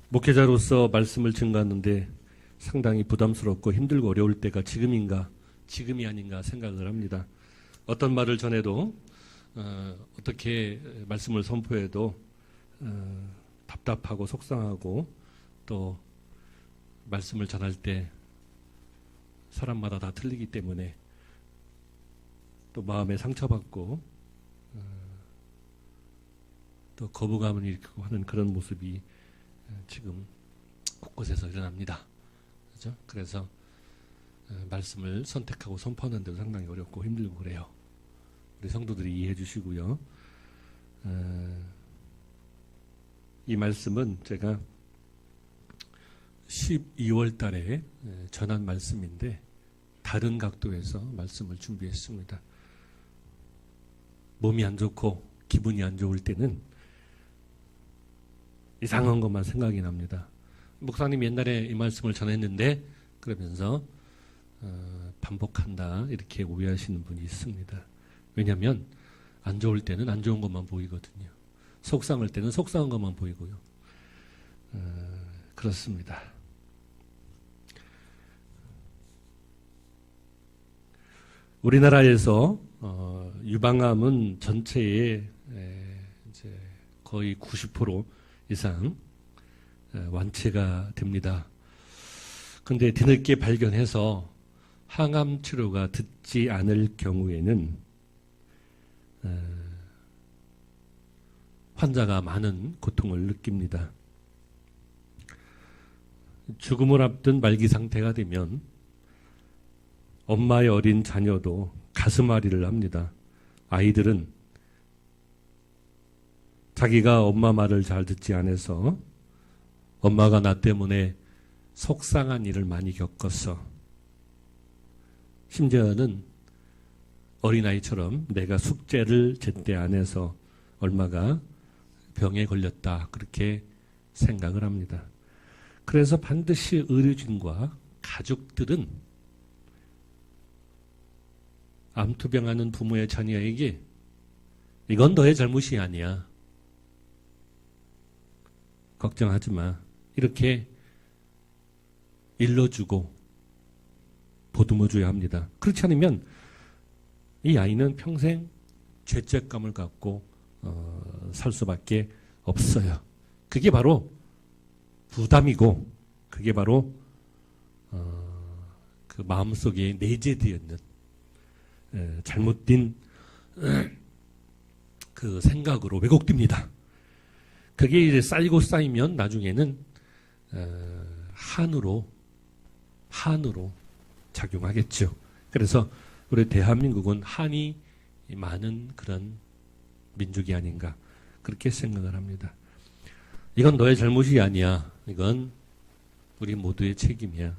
목회자로서 말씀을 증거하는데 상당히 부담스럽고 힘들고 어려울 때가 지금이 아닌가 생각을 합니다. 어떤 말을 전해도 어떻게 말씀을 선포해도 답답하고 속상하고 또 말씀을 전할 때 사람마다 다 틀리기 때문에 또 마음에 상처받고 또 거부감을 일으키고 하는 그런 모습이 지금 곳곳에서 일어납니다. 그렇죠? 그래서 말씀을 선택하고 선포하는데도 상당히 어렵고 힘들고 그래요. 우리 성도들이 이해해 주시고요. 이 말씀은 제가 12월 달에 전한 말씀인데 다른 각도에서 말씀을 준비했습니다. 몸이 안 좋고 기분이 안 좋을 때는 이상한 것만 생각이 납니다. 목사님 옛날에 이 말씀을 전했는데 그러면서 반복한다 이렇게 오해하시는 분이 있습니다. 왜냐하면 안 좋을 때는 안 좋은 것만 보이거든요. 속상할 때는 속상한 것만 보이고요. 그렇습니다. 우리나라에서 유방암은 전체의 이제 거의 90% 이상 완치가 됩니다. 그런데 뒤늦게 발견해서 항암 치료가 듣지 않을 경우에는 환자가 많은 고통을 느낍니다. 죽음을 앞둔 말기 상태가 되면 엄마의 어린 자녀도 가슴앓이를 합니다. 아이들은 자기가 엄마 말을 잘 듣지 않아서 엄마가 나 때문에 속상한 일을 많이 겪었어. 심지어는 어린아이처럼 내가 숙제를 제때 안 해서 얼마가 병에 걸렸다 그렇게 생각을 합니다. 그래서 반드시 의료진과 가족들은 암투병하는 부모의 자녀에게 이건 너의 잘못이 아니야. 걱정하지 마. 이렇게 일러주고 보듬어줘야 합니다. 그렇지 않으면 이 아이는 평생 죄책감을 갖고 살 수밖에 없어요. 그게 바로 부담이고 그게 바로 그 마음속에 내재되어 있는 잘못된 그 생각으로 왜곡됩니다. 그게 이제 쌓이고 쌓이면 나중에는 한으로 작용하겠죠. 그래서 우리 대한민국은 한이 많은 그런 민족이 아닌가 그렇게 생각을 합니다. 이건 너의 잘못이 아니야. 이건 우리 모두의 책임이야.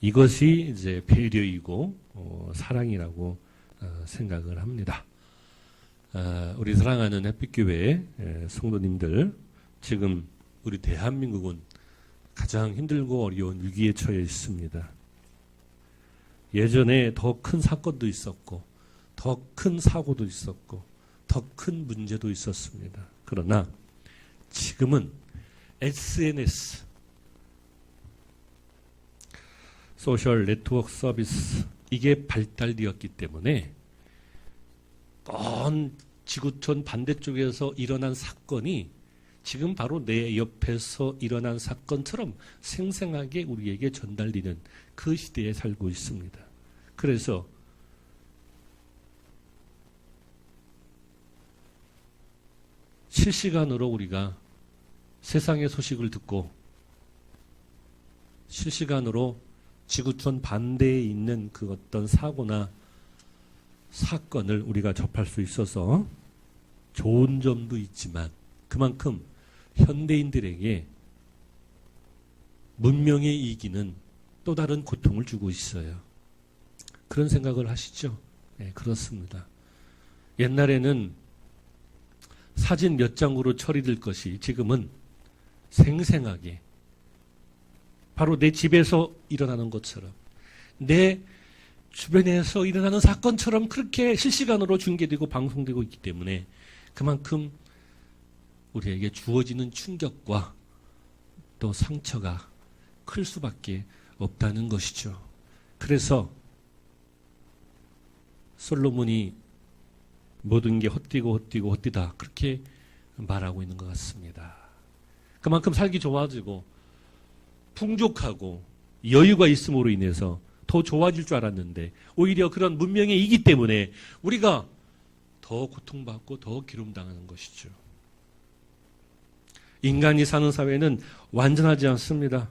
이것이 이제 배려이고 사랑이라고 생각을 합니다. 우리 사랑하는 햇빛교회 성도님들, 지금 우리 대한민국은 가장 힘들고 어려운 위기에 처해 있습니다. 예전에 더 큰 사건도 있었고 더 큰 사고도 있었고 더 큰 문제도 있었습니다. 그러나 지금은 SNS, 소셜 네트워크 서비스, 이게 발달되었기 때문에 먼 지구촌 반대쪽에서 일어난 사건이 지금 바로 내 옆에서 일어난 사건처럼 생생하게 우리에게 전달되는 그 시대에 살고 있습니다. 그래서 실시간으로 우리가 세상의 소식을 듣고 실시간으로 지구촌 반대에 있는 그 어떤 사고나 사건을 우리가 접할 수 있어서 좋은 점도 있지만 그만큼 현대인들에게 문명에 이기는 또 다른 고통을 주고 있어요. 그런 생각을 하시죠? 네, 그렇습니다. 옛날에는 사진 몇 장으로 처리될 것이 지금은 생생하게 바로 내 집에서 일어나는 것처럼 내 주변에서 일어나는 사건처럼 그렇게 실시간으로 중계되고 방송되고 있기 때문에 그만큼 우리에게 주어지는 충격과 또 상처가 클 수밖에 없다는 것이죠. 그래서 솔로몬이 모든 게 헛되다 그렇게 말하고 있는 것 같습니다. 그만큼 살기 좋아지고 풍족하고 여유가 있음으로 인해서 더 좋아질 줄 알았는데 오히려 그런 문명의 이기 때문에 우리가 더 고통받고 더 기름당하는 것이죠. 인간이 사는 사회는 완전하지 않습니다.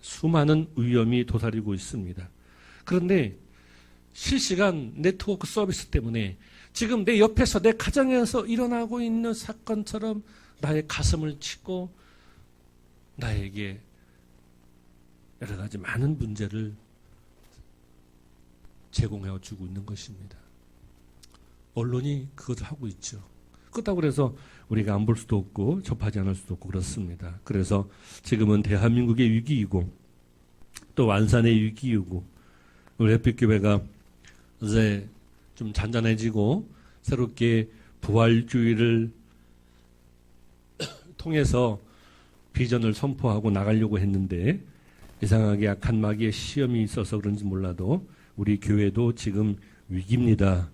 수많은 위험이 도사리고 있습니다. 그런데 실시간 네트워크 서비스 때문에 지금 내 옆에서 내 가정에서 일어나고 있는 사건처럼 나의 가슴을 치고 나에게 여러 가지 많은 문제를 제공해 주고 있는 것입니다. 언론이 그것을 하고 있죠. 그렇다고 해서 우리가 안 볼 수도 없고 접하지 않을 수도 없고 그렇습니다. 그래서 지금은 대한민국의 위기이고 또 안산의 위기이고 우리 햇빛교회가 이제 좀 잔잔해지고 새롭게 부활주의를 통해서 비전을 선포하고 나가려고 했는데 이상하게 악한 마귀의 시험이 있어서 그런지 몰라도 우리 교회도 지금 위기입니다.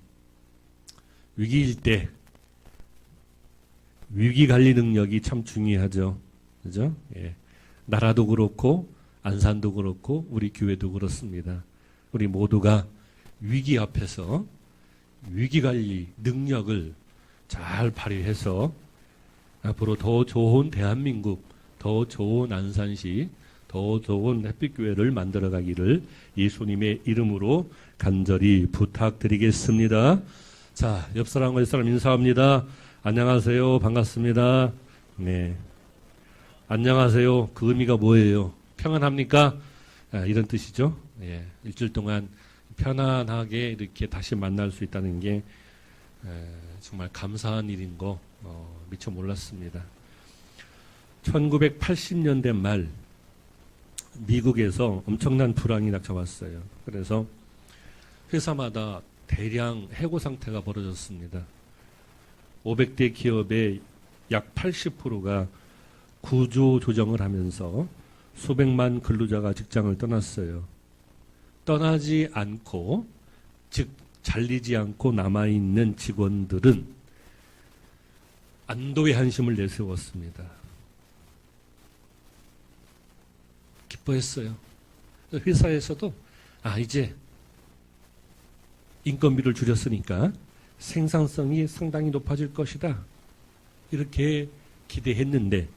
위기일 때 위기 관리 능력이 참 중요하죠. 그죠? 예. 나라도 그렇고 안산도 그렇고 우리 교회도 그렇습니다. 우리 모두가 위기 앞에서 위기 관리 능력을 잘 발휘해서 앞으로 더 좋은 대한민국, 더 좋은 안산시, 더 좋은 햇빛교회를 만들어가기를 예수님의 이름으로 간절히 부탁드리겠습니다. 자, 옆 사람과 옆 사람 인사합니다. 안녕하세요. 반갑습니다. 네. 안녕하세요. 그 의미가 뭐예요? 평안합니까? 이런 뜻이죠. 예. 일주일 동안 편안하게 이렇게 다시 만날 수 있다는 게 정말 감사한 일인 거 미처 몰랐습니다. 1980년대 말 미국에서 엄청난 불황이 닥쳐왔어요. 그래서 회사마다 대량 해고 상태가 벌어졌습니다. 500대 기업의 약 80%가 구조 조정을 하면서 수백만 근로자가 직장을 떠났어요. 떠나지 않고, 즉 잘리지 않고 남아있는 직원들은 안도의 한심을 내세웠습니다. 기뻐했어요. 회사에서도 이제 인건비를 줄였으니까 생산성이 상당히 높아질 것이다. 이렇게 기대했는데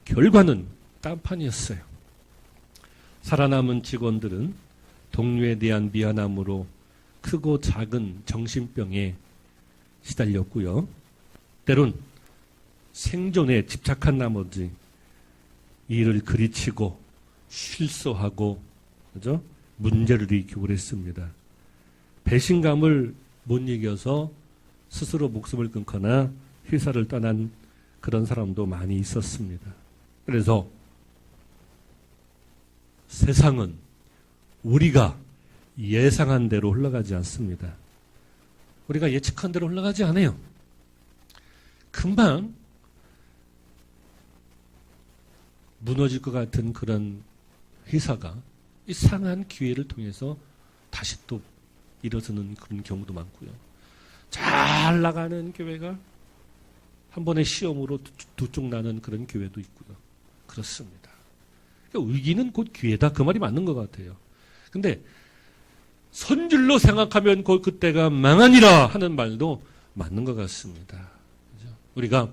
결과는 딴판이었어요. 살아남은 직원들은 동료에 대한 미안함으로 크고 작은 정신병에 시달렸고요. 때론 생존에 집착한 나머지 일을 그리치고 실수하고 그죠? 문제를 일으키고 그랬습니다. 배신감을 못 이겨서 스스로 목숨을 끊거나 회사를 떠난 그런 사람도 많이 있었습니다. 그래서 세상은 우리가 예상한 대로 흘러가지 않습니다. 우리가 예측한 대로 흘러가지 않아요. 금방 무너질 것 같은 그런 회사가 이상한 기회를 통해서 다시 또 일어서는 그런 경우도 많고요. 잘 나가는 교회가 한 번의 시험으로 두 쪽 나는 그런 교회도 있고요. 그렇습니다. 그러니까 위기는 곧 기회다. 그 말이 맞는 것 같아요. 근데 선줄로 생각하면 곧 그때가 망하니라 하는 말도 맞는 것 같습니다. 그렇죠? 우리가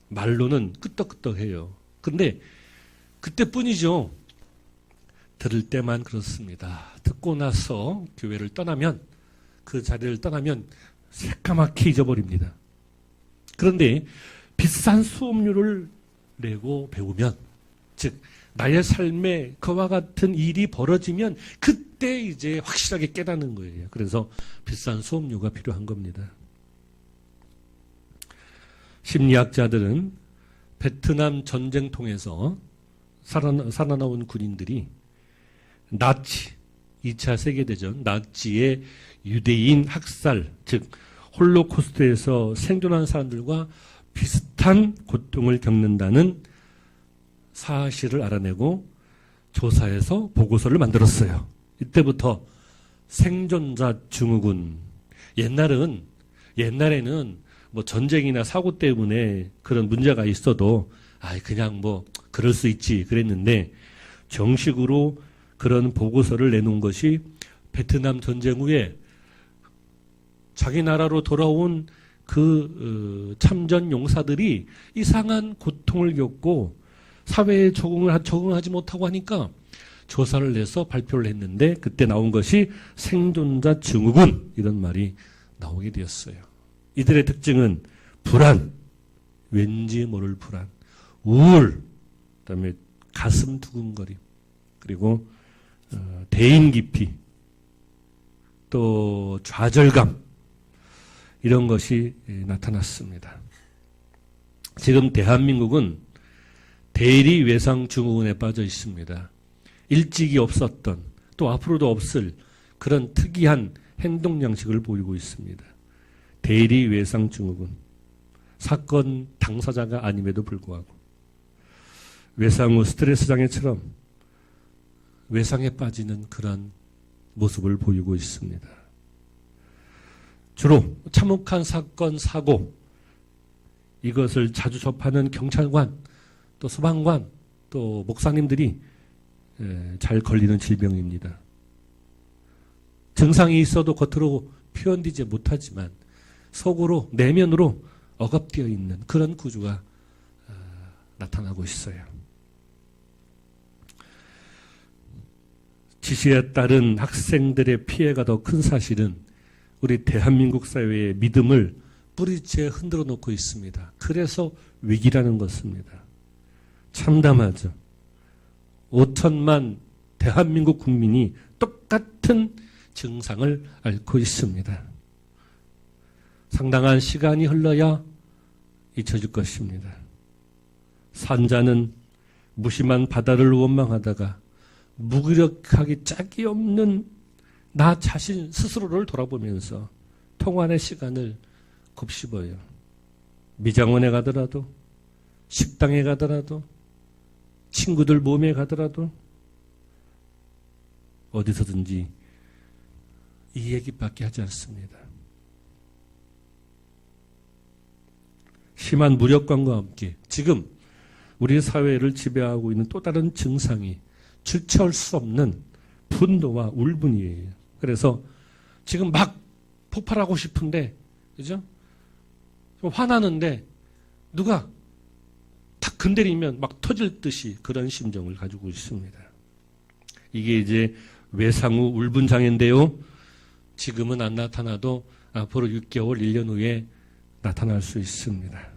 말로는 끄떡끄떡해요. 그런데 그때뿐이죠. 들을 때만 그렇습니다. 듣고 나서 교회를 떠나면 그 자리를 떠나면 새까맣게 잊어버립니다. 그런데 비싼 수업료를 내고 배우면 즉 나의 삶에 그와 같은 일이 벌어지면 그때 이제 확실하게 깨닫는 거예요. 그래서 비싼 수업료가 필요한 겁니다. 심리학자들은 베트남 전쟁 통해서 살아나온 군인들이 나치, 2차 세계대전, 나치의 유대인 학살, 즉 홀로코스트에서 생존한 사람들과 비슷한 고통을 겪는다는 사실을 알아내고 조사해서 보고서를 만들었어요. 이때부터 생존자 증후군. 옛날에는 뭐 전쟁이나 사고 때문에 그런 문제가 있어도 그냥 뭐 그럴 수 있지 그랬는데, 정식으로 그런 보고서를 내놓은 것이 베트남 전쟁 후에 자기 나라로 돌아온 그 참전 용사들이 이상한 고통을 겪고 사회에 적응하지 못하고 하니까 조사를 내서 발표를 했는데, 그때 나온 것이 생존자 증후군, 이런 말이 나오게 되었어요. 이들의 특징은 불안, 왠지 모를 불안, 우울, 그다음에 가슴 두근거림, 그리고 대인 기피, 또 좌절감, 이런 것이 나타났습니다. 지금 대한민국은 대리 외상 증후군에 빠져 있습니다. 일찍이 없었던, 또 앞으로도 없을 그런 특이한 행동 양식을 보이고 있습니다. 대리 외상 증후군. 사건 당사자가 아님에도 불구하고 외상 후 스트레스 장애처럼 외상에 빠지는 그런 모습을 보이고 있습니다. 주로 참혹한 사건, 사고, 이것을 자주 접하는 경찰관, 또 소방관, 또 목사님들이 잘 걸리는 질병입니다. 증상이 있어도 겉으로 표현되지 못하지만 속으로, 내면으로 억압되어 있는 그런 구조가 나타나고 있어요. 지시에 따른 학생들의 피해가 더 큰 사실은 우리 대한민국 사회의 믿음을 뿌리째 흔들어 놓고 있습니다. 그래서 위기라는 것입니다. 참담하죠. 5천만 대한민국 국민이 똑같은 증상을 앓고 있습니다. 상당한 시간이 흘러야 잊혀질 것입니다. 산자는 무심한 바다를 원망하다가 무기력하기 짝이 없는 나 자신 스스로를 돌아보면서 통환의 시간을 곱씹어요. 미장원에 가더라도, 식당에 가더라도, 친구들 모임에 가더라도 어디서든지 이 얘기밖에 하지 않습니다. 심한 무력감과 함께 지금 우리 사회를 지배하고 있는 또 다른 증상이 주체할 수 없는 분노와 울분이에요. 그래서 지금 막 폭발하고 싶은데, 그죠? 화나는데 누가 탁 건드리면 막 터질 듯이 그런 심정을 가지고 있습니다. 이게 이제 외상 후 울분 장애인데요. 지금은 안 나타나도 앞으로 6개월, 1년 후에 나타날 수 있습니다.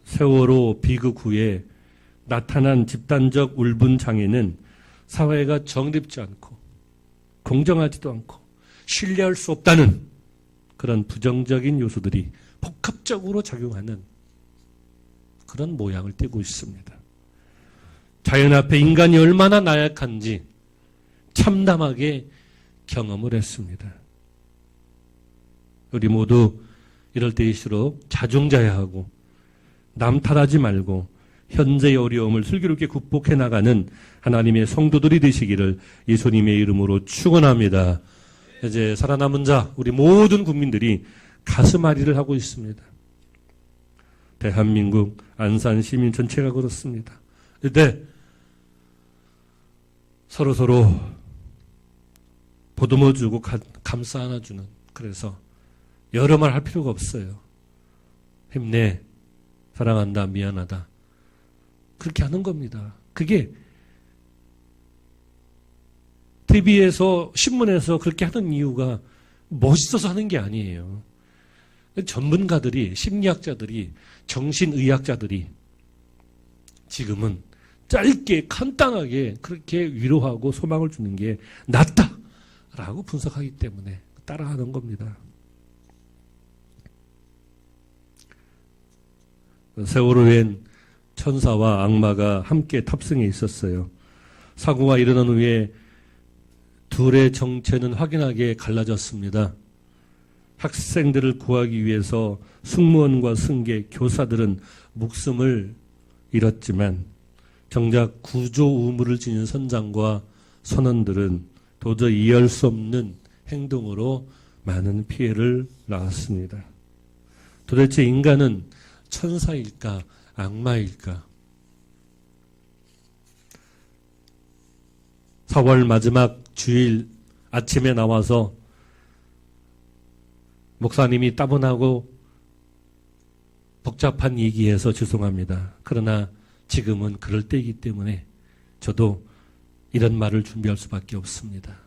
세월호 비극 후에 나타난 집단적 울분 장애는 사회가 정립지 않고 공정하지도 않고 신뢰할 수 없다는 그런 부정적인 요소들이 복합적으로 작용하는 그런 모양을 띠고 있습니다. 자연 앞에 인간이 얼마나 나약한지 참담하게 경험을 했습니다. 우리 모두 이럴 때일수록 자중자애하고 남 탓하지 말고 현재의 어려움을 슬기롭게 극복해 나가는 하나님의 성도들이 되시기를 예수님의 이름으로 축원합니다. 이제 살아남은 자, 우리 모든 국민들이 가슴앓이를 하고 있습니다. 대한민국 안산 시민 전체가 그렇습니다. 이때 서로서로 보듬어주고 감싸 안아주는, 그래서 여러 말 할 필요가 없어요. 힘내, 사랑한다, 미안하다, 그렇게 하는 겁니다. 그게 TV에서, 신문에서 그렇게 하는 이유가 멋있어서 하는 게 아니에요. 전문가들이, 심리학자들이, 정신의학자들이 지금은 짧게 간단하게 그렇게 위로하고 소망을 주는 게 낫다라고 분석하기 때문에 따라하는 겁니다. 세월호엔 천사와 악마가 함께 탑승해 있었어요. 사고가 일어난 후에 둘의 정체는 확연하게 갈라졌습니다. 학생들을 구하기 위해서 승무원과 승객, 교사들은 목숨을 잃었지만 정작 구조 의무를 지닌 선장과 선원들은 도저히 이해할 수 없는 행동으로 많은 피해를 낳았습니다. 도대체 인간은 천사일까 악마일까? 4월 마지막 주일 아침에 나와서 목사님이 따분하고 복잡한 얘기해서 죄송합니다. 그러나 지금은 그럴 때이기 때문에 저도 이런 말을 준비할 수밖에 없습니다.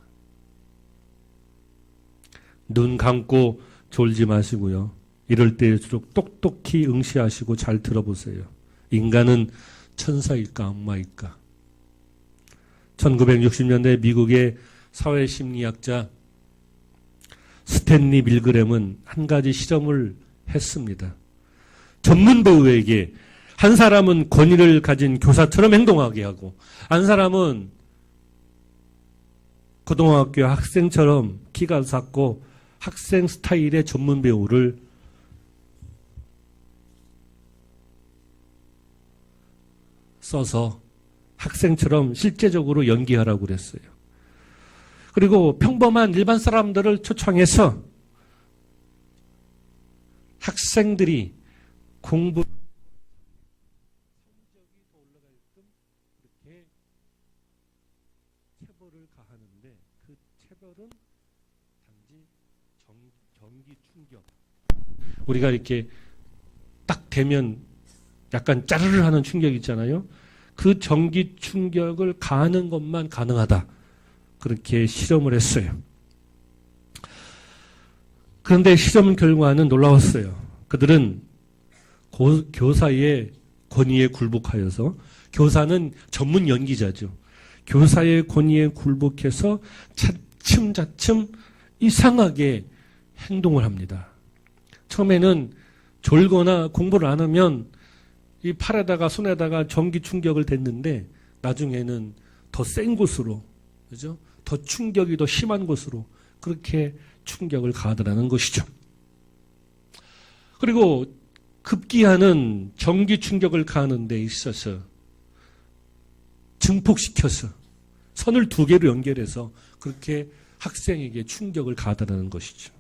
눈 감고 졸지 마시고요. 이럴 때일수록 똑똑히 응시하시고 잘 들어보세요. 인간은 천사일까 악마일까? 1960년대 미국의 사회심리학자 스탠리 밀그램은 한 가지 실험을 했습니다. 전문 배우에게 한 사람은 권위를 가진 교사처럼 행동하게 하고 한 사람은 고등학교 학생처럼 키가 작고 학생 스타일의 전문 배우를 써서 학생처럼 실제적으로 연기하라고 그랬어요. 그리고 평범한 일반 사람들을 초청해서 학생들이 공부 성적이 더 올라가게끔 그렇게 체벌을 가하는데 그 체벌은 단지 전기 충격. 우리가 이렇게 딱 되면 약간 짜르르 하는 충격이 있잖아요. 그 전기 충격을 가하는 것만 가능하다. 그렇게 실험을 했어요. 그런데 실험 결과는 놀라웠어요. 그들은 교사의 권위에 굴복하여서, 교사는 전문 연기자죠. 교사의 권위에 굴복해서 차츰차츰 이상하게 행동을 합니다. 처음에는 졸거나 공부를 안 하면 이 팔에다가 손에다가 전기 충격을 댔는데 나중에는 더 센 곳으로, 그죠? 더 충격이 더 심한 곳으로 그렇게 충격을 가하더라는 것이죠. 그리고 급기야는 전기 충격을 가하는 데 있어서 증폭시켜서 선을 두 개로 연결해서 그렇게 학생에게 충격을 가하더라는 것이죠.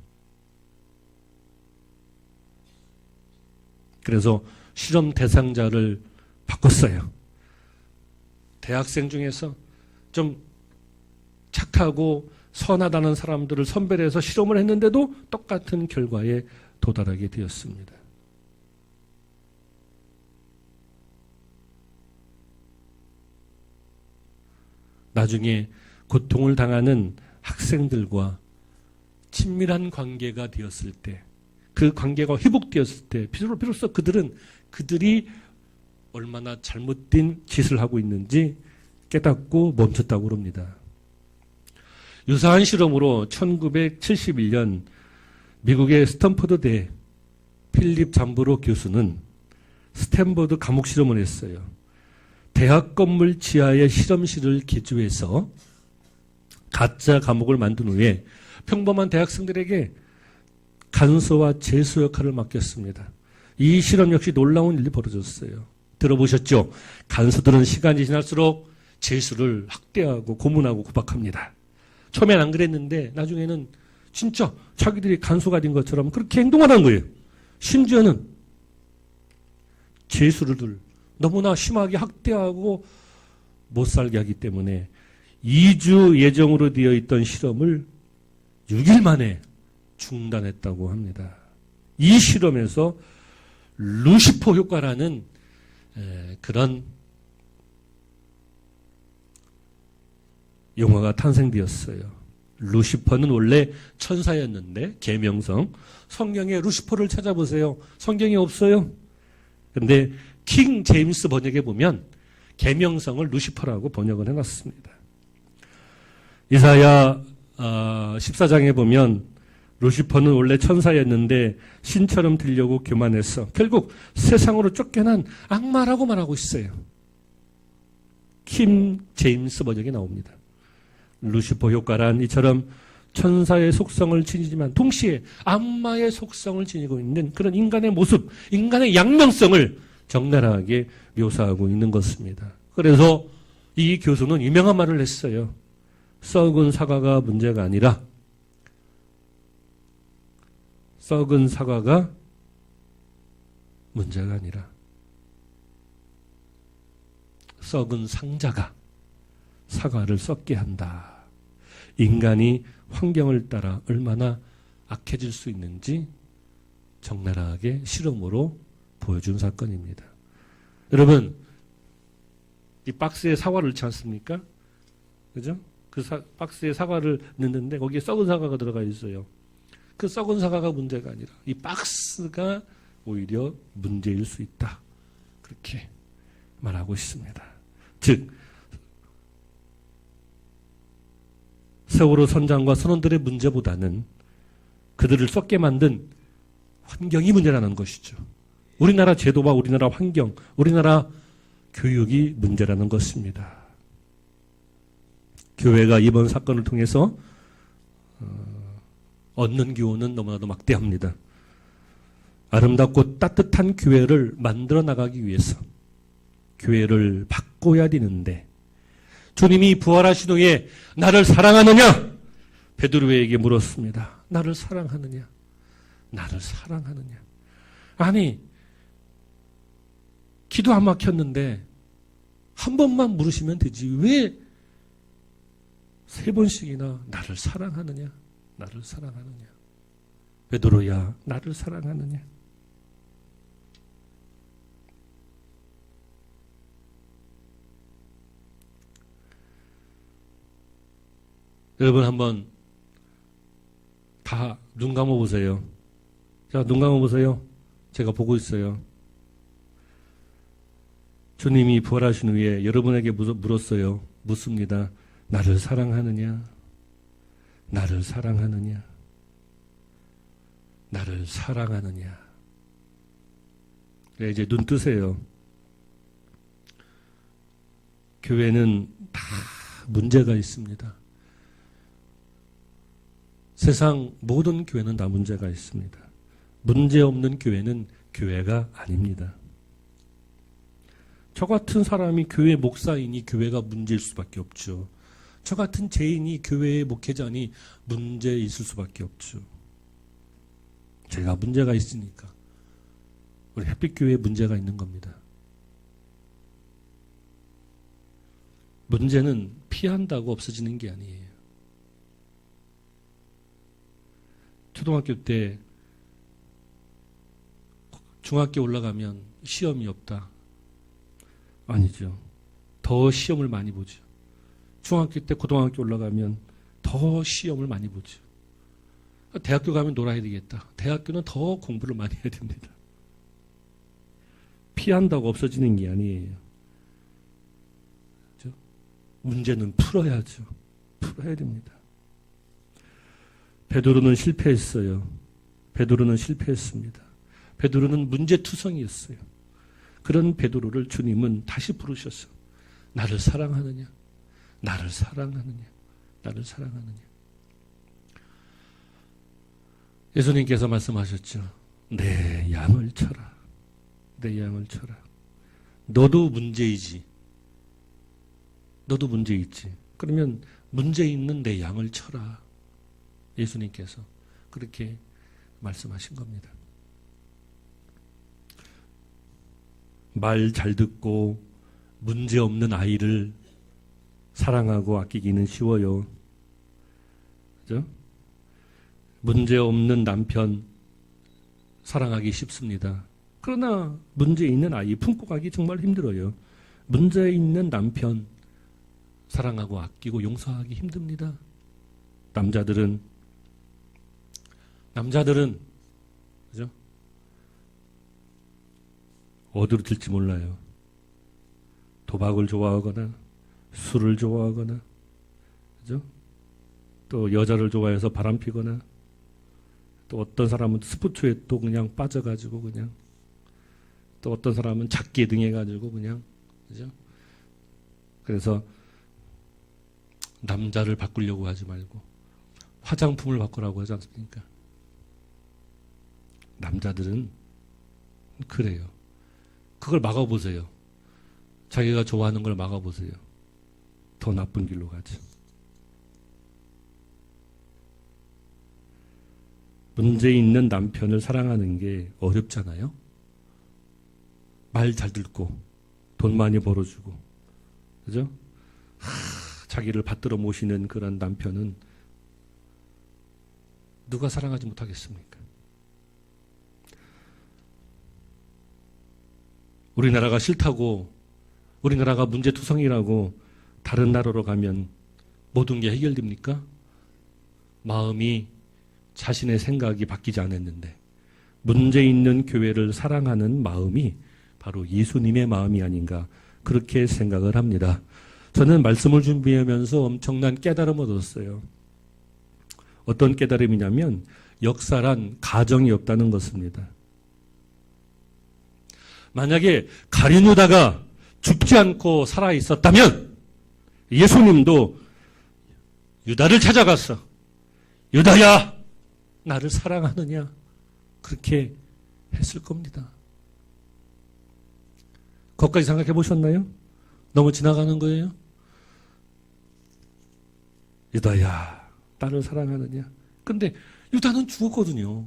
그래서 실험 대상자를 바꿨어요. 대학생 중에서 좀 착하고 선하다는 사람들을 선별해서 실험을 했는데도 똑같은 결과에 도달하게 되었습니다. 나중에 고통을 당하는 학생들과 친밀한 관계가 되었을 때, 그 관계가 회복되었을 때 비로소 그들이 얼마나 잘못된 짓을 하고 있는지 깨닫고 멈췄다고 합니다. 유사한 실험으로 1971년 미국의 스탠퍼드대 필립 잠브로 교수는 스탠퍼드 감옥 실험을 했어요. 대학 건물 지하에 실험실을 개조해서 가짜 감옥을 만든 후에 평범한 대학생들에게 간소와 재수 역할을 맡겼습니다. 이 실험 역시 놀라운 일이 벌어졌어요. 들어보셨죠? 간소들은 시간이 지날수록 재수를 학대하고 고문하고 구박합니다. 처음엔 안 그랬는데 나중에는 진짜 자기들이 간소가 된 것처럼 그렇게 행동하는 거예요. 심지어는 재수를 너무나 심하게 학대하고 못 살게 하기 때문에 2주 예정으로 되어 있던 실험을 6일 만에 중단했다고 합니다. 이 실험에서 루시퍼 효과라는 그런 용어가 탄생되었어요. 루시퍼는 원래 천사였는데, 계명성. 성경에 루시퍼를 찾아보세요. 성경에 없어요. 근데 킹 제임스 번역에 보면 계명성을 루시퍼라고 번역을 해놨습니다. 이사야 14장에 보면 루시퍼는 원래 천사였는데 신처럼 되려고 교만해서 결국 세상으로 쫓겨난 악마라고 말하고 있어요. 킹 제임스 번역에 나옵니다. 루시퍼 효과란 이처럼 천사의 속성을 지니지만 동시에 악마의 속성을 지니고 있는 그런 인간의 모습, 인간의 양면성을 적나라하게 묘사하고 있는 것입니다. 그래서 이 교수는 유명한 말을 했어요. 썩은 사과가 문제가 아니라 썩은 사과가 문제가 아니라 썩은 상자가 사과를 썩게 한다. 인간이 환경을 따라 얼마나 악해질 수 있는지 적나라하게 실험으로 보여준 사건입니다. 여러분, 이 박스에 사과를 넣지 않습니까? 그죠? 그 박스에 사과를 넣는데 거기에 썩은 사과가 들어가 있어요. 그 썩은 사과가 문제가 아니라 이 박스가 오히려 문제일 수 있다. 그렇게 말하고 있습니다. 즉, 세월호 선장과 선원들의 문제보다는 그들을 썩게 만든 환경이 문제라는 것이죠. 우리나라 제도와 우리나라 환경, 우리나라 교육이 문제라는 것입니다. 교회가 이번 사건을 통해서 얻는 교훈은 너무나도 막대합니다. 아름답고 따뜻한 교회를 만들어 나가기 위해서 교회를 바꿔야 되는데 주님이 부활하신 후에 나를 사랑하느냐? 베드로에게 물었습니다. 나를 사랑하느냐? 나를 사랑하느냐? 아니, 기도 안 막혔는데 한 번만 물으시면 되지. 왜 세 번씩이나 나를 사랑하느냐? 나를 사랑하느냐? 베드로야, 나를 사랑하느냐? 여러분 한번 다 눈 감아보세요. 자, 눈 감아보세요. 제가 보고 있어요. 주님이 부활하신 후에 여러분에게 물었어요. 묻습니다. 나를 사랑하느냐? 나를 사랑하느냐? 나를 사랑하느냐? 네, 이제 눈 뜨세요. 교회는 다 문제가 있습니다. 세상 모든 교회는 다 문제가 있습니다. 문제 없는 교회는 교회가 아닙니다. 저 같은 사람이 교회 목사이니 교회가 문제일 수밖에 없죠. 저 같은 죄인이 교회의 목회자니 문제 있을 수밖에 없죠. 제가 문제가 있으니까 우리 햇빛교회에 문제가 있는 겁니다. 문제는 피한다고 없어지는 게 아니에요. 초등학교 때 중학교 올라가면 시험이 없다. 아니죠. 더 시험을 많이 보죠. 중학교 때 고등학교 올라가면 더 시험을 많이 보죠. 대학교 가면 놀아야 되겠다. 대학교는 더 공부를 많이 해야 됩니다. 피한다고 없어지는 게 아니에요. 그렇죠? 문제는 풀어야죠. 풀어야 됩니다. 베드로는 실패했어요. 베드로는 실패했습니다. 베드로는 문제투성이었어요. 그런 베드로를 주님은 다시 부르셔서 나를 사랑하느냐? 나를 사랑하느냐? 나를 사랑하느냐? 예수님께서 말씀하셨죠. 내 양을 쳐라. 내 양을 쳐라. 너도 문제이지. 너도 문제 있지. 그러면 문제 있는 내 양을 쳐라. 예수님께서 그렇게 말씀하신 겁니다. 말 잘 듣고 문제 없는 아이를 사랑하고 아끼기는 쉬워요. 그죠? 문제 없는 남편 사랑하기 쉽습니다. 그러나 문제 있는 아이 품고 가기 정말 힘들어요. 문제 있는 남편 사랑하고 아끼고 용서하기 힘듭니다. 남자들은 그죠? 어디로 튈지 몰라요. 도박을 좋아하거나 술을 좋아하거나 그죠? 또 여자를 좋아해서 바람피거나 또 어떤 사람은 스포츠에 또 그냥 빠져가지고 그냥 또 어떤 사람은 작게 등해가지고 그냥 그죠? 그래서 남자를 바꾸려고 하지 말고 화장품을 바꾸라고 하지 않습니까? 남자들은 그래요. 그걸 막아보세요. 자기가 좋아하는 걸 막아보세요. 더 나쁜 길로 가죠. 문제 있는 남편을 사랑하는 게 어렵잖아요. 말 잘 듣고 돈 많이 벌어주고, 그죠? 자기를 받들어 모시는 그런 남편은 누가 사랑하지 못하겠습니까? 우리나라가 싫다고, 우리나라가 문제투성이라고 다른 나라로 가면 모든 게 해결됩니까? 마음이, 자신의 생각이 바뀌지 않았는데 문제 있는 교회를 사랑하는 마음이 바로 예수님의 마음이 아닌가, 그렇게 생각을 합니다. 저는 말씀을 준비하면서 엄청난 깨달음을 얻었어요. 어떤 깨달음이냐면 역사란 가정이 없다는 것입니다. 만약에 가룟 유다가 죽지 않고 살아 있었다면 예수님도 유다를 찾아가서 유다야, 나를 사랑하느냐, 그렇게 했을 겁니다. 거기까지 생각해 보셨나요? 너무 지나가는 거예요? 유다야, 나를 사랑하느냐. 근데 유다는 죽었거든요.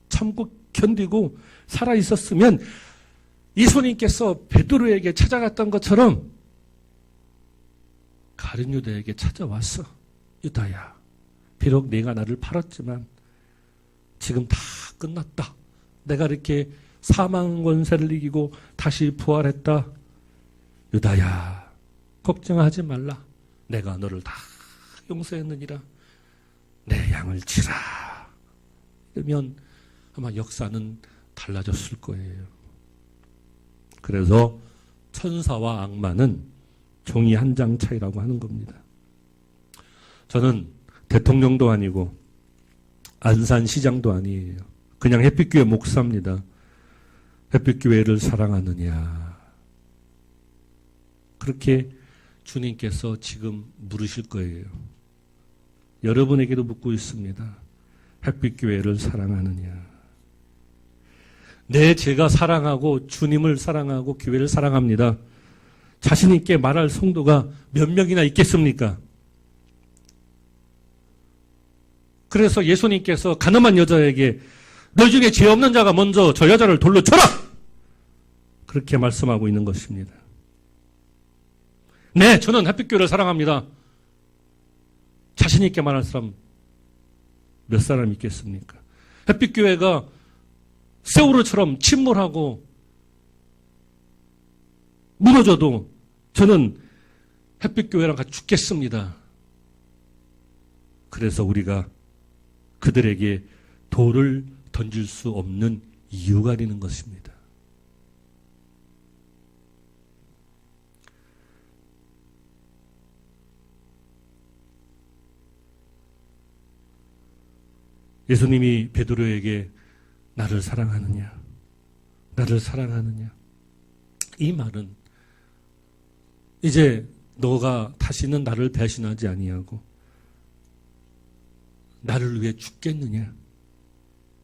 참고 견디고 살아 있었으면 예수님께서 베드로에게 찾아갔던 것처럼 가룟 유다에게 찾아왔어. 유다야, 비록 네가 나를 팔았지만 지금 다 끝났다. 내가 이렇게 사망 권세를 이기고 다시 부활했다. 유다야, 걱정하지 말라. 내가 너를 다 용서했느니라. 내 양을 치라. 이러면 아마 역사는 달라졌을 거예요. 그래서 천사와 악마는 종이 한 장 차이라고 하는 겁니다. 저는 대통령도 아니고 안산시장도 아니에요. 그냥 햇빛교회 목사입니다. 햇빛교회를 사랑하느냐. 그렇게 주님께서 지금 물으실 거예요. 여러분에게도 묻고 있습니다. 햇빛교회를 사랑하느냐. 네, 제가 사랑하고 주님을 사랑하고 교회를 사랑합니다. 자신 있게 말할 성도가 몇 명이나 있겠습니까? 그래서 예수님께서 가늠한 여자에게 너 중에 죄 없는 자가 먼저 저 여자를 돌로 쳐라! 그렇게 말씀하고 있는 것입니다. 네, 저는 햇빛교회를 사랑합니다. 자신 있게 말할 사람 몇 사람 있겠습니까? 햇빛교회가 세월호처럼 침몰하고 무너져도 저는 햇빛교회랑 같이 죽겠습니다. 그래서 우리가 그들에게 돌을 던질 수 없는 이유가 되는 것입니다. 예수님이 베드로에게 나를 사랑하느냐, 나를 사랑하느냐, 이 말은 이제 너가 다시는 나를 배신하지 아니하고 나를 위해 죽겠느냐,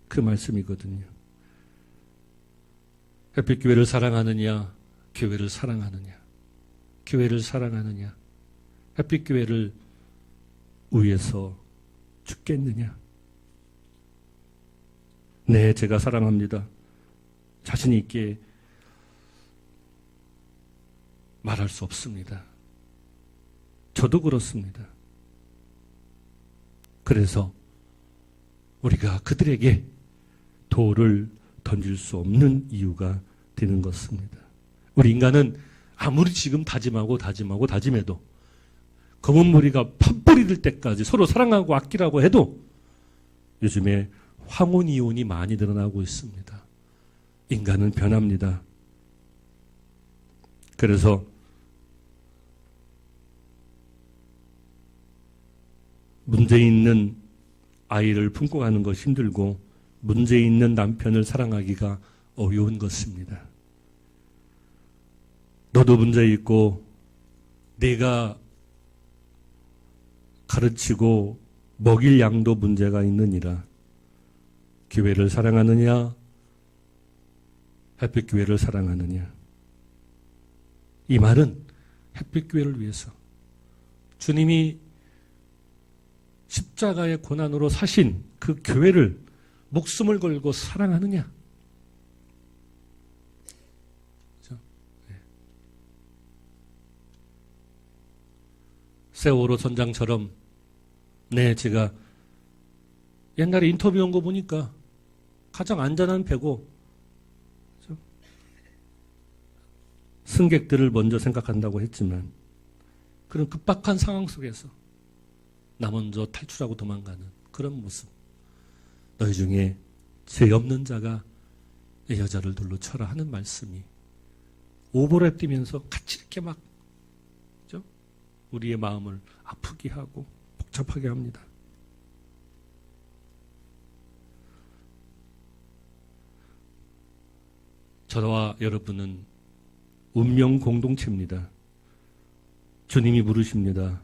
그 말씀이거든요. 햇빛교회를 사랑하느냐, 교회를 사랑하느냐, 교회를 사랑하느냐, 햇빛교회를 위해서 죽겠느냐. 네, 제가 사랑합니다. 자신 있게 말할 수 없습니다. 저도 그렇습니다. 그래서 우리가 그들에게 돌을 던질 수 없는 이유가 되는 것입니다. 우리 인간은 아무리 지금 다짐해도 검은 무리가 판뿌리 들 때까지 서로 사랑하고 아끼라고 해도 요즘에 황혼이혼이 많이 늘어나고 있습니다. 인간은 변합니다. 그래서 문제 있는 아이를 품고 가는 것이 힘들고 문제 있는 남편을 사랑하기가 어려운 것입니다. 너도 문제 있고 네가 가르치고 먹일 양도 문제가 있느니라. 교회를 사랑하느냐, 햇빛교회를 사랑하느냐. 이 말은 햇빛교회를 위해서 주님이 십자가의 고난으로 사신 그 교회를 목숨을 걸고 사랑하느냐. 그렇죠? 네. 세월호 전장처럼 제가 옛날에 인터뷰한 거 보니까 가장 안전한 배고, 그렇죠? 승객들을 먼저 생각한다고 했지만 그런 급박한 상황 속에서 나 먼저 탈출하고 도망가는 그런 모습. 너희 중에 죄 없는 자가 이 여자를 돌로 쳐라 하는 말씀이 오버랩 뛰면서 같이 이렇게 막, 그렇죠? 우리의 마음을 아프게 하고 복잡하게 합니다. 저와 여러분은 운명 공동체입니다. 주님이 부르십니다.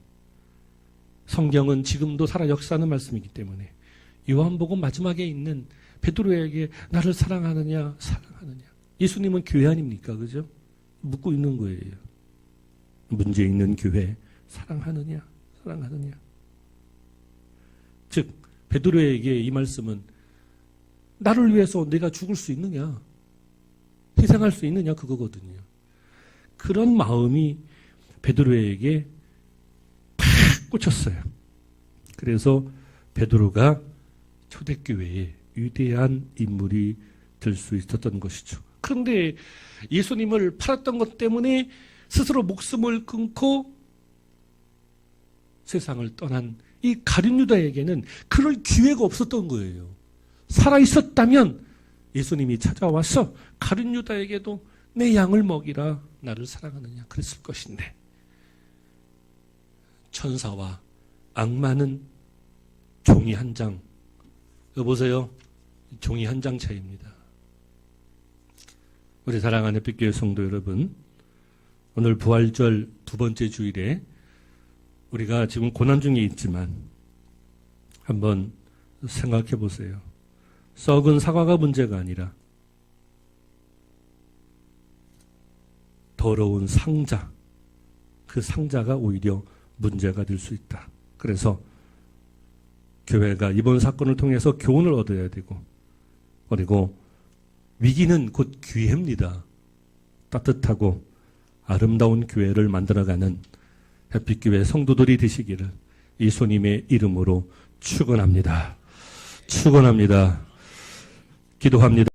성경은 지금도 살아 역사하는 말씀이기 때문에 요한복음 마지막에 있는 베드로에게 나를 사랑하느냐 사랑하느냐. 예수님은 교회 아닙니까? 그죠? 묻고 있는 거예요. 문제 있는 교회 사랑하느냐 사랑하느냐. 즉 베드로에게 이 말씀은 나를 위해서 내가 죽을 수 있느냐, 희생할 수 있느냐 그거거든요. 그런 마음이 베드로에게 팍 꽂혔어요. 그래서 베드로가 초대교회의 위대한 인물이 될 수 있었던 것이죠. 그런데 예수님을 팔았던 것 때문에 스스로 목숨을 끊고 세상을 떠난 이 가룟 유다에게는 그럴 기회가 없었던 거예요. 살아있었다면 예수님이 찾아와서 가룟 유다에게도 내 양을 먹이라, 나를 사랑하느냐 그랬을 것인데 천사와 악마는 종이 한 장, 여보세요, 종이 한 장 차이입니다. 우리 사랑하는 햇빛교회 성도 여러분, 오늘 부활절 두 번째 주일에 우리가 지금 고난 중에 있지만 한번 생각해 보세요. 썩은 사과가 문제가 아니라 더러운 상자, 그 상자가 오히려 문제가 될 수 있다. 그래서 교회가 이번 사건을 통해서 교훈을 얻어야 되고, 그리고 위기는 곧 기회입니다. 따뜻하고 아름다운 교회를 만들어가는 햇빛교회 성도들이 되시기를 예수님의 이름으로 축원합니다. 축원합니다. 기도합니다.